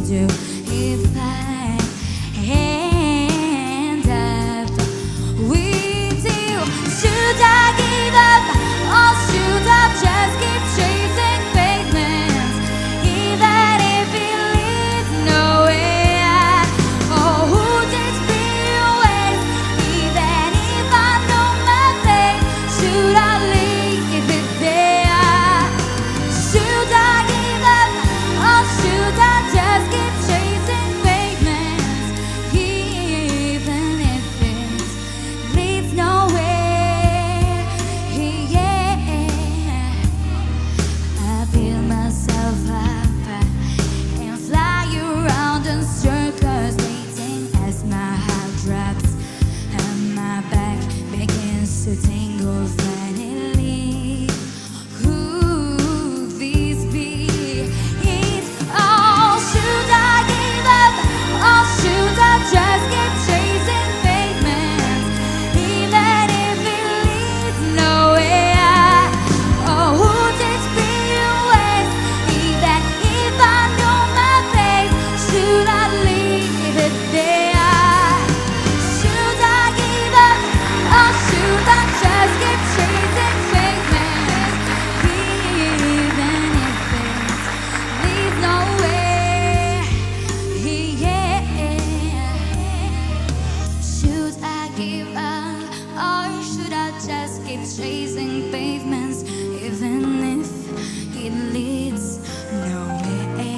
do if I end up with you? Should I give up or should I just keep chasing pavements, even if it leads nowhere? Or would it be a waste, even if I know my fate? Should I leave it there? Should I give up or should I just keep chasing pavements, even if it leads nowhere? Yeah, I build myself up and fly around in circles, waiting as my heart drops and my back begins to tingle. Finally, could this be it? Oh, should I give up or should I just keep chasing pavements, even if it leads nowhere? Or would it be a waste, even if I know my fate? Should I leave it there? Should I give up or should I just keep chasing pavements, even if it leads nowhere? Yeah. Should I give up or should I just keep chasing pavements, even if it leads nowhere?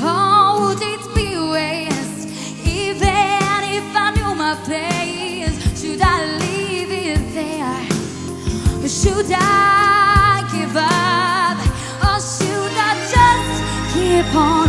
Or would it be a waste, even if I knew my place? Should I leave it there? Or should I give up or should I just keep on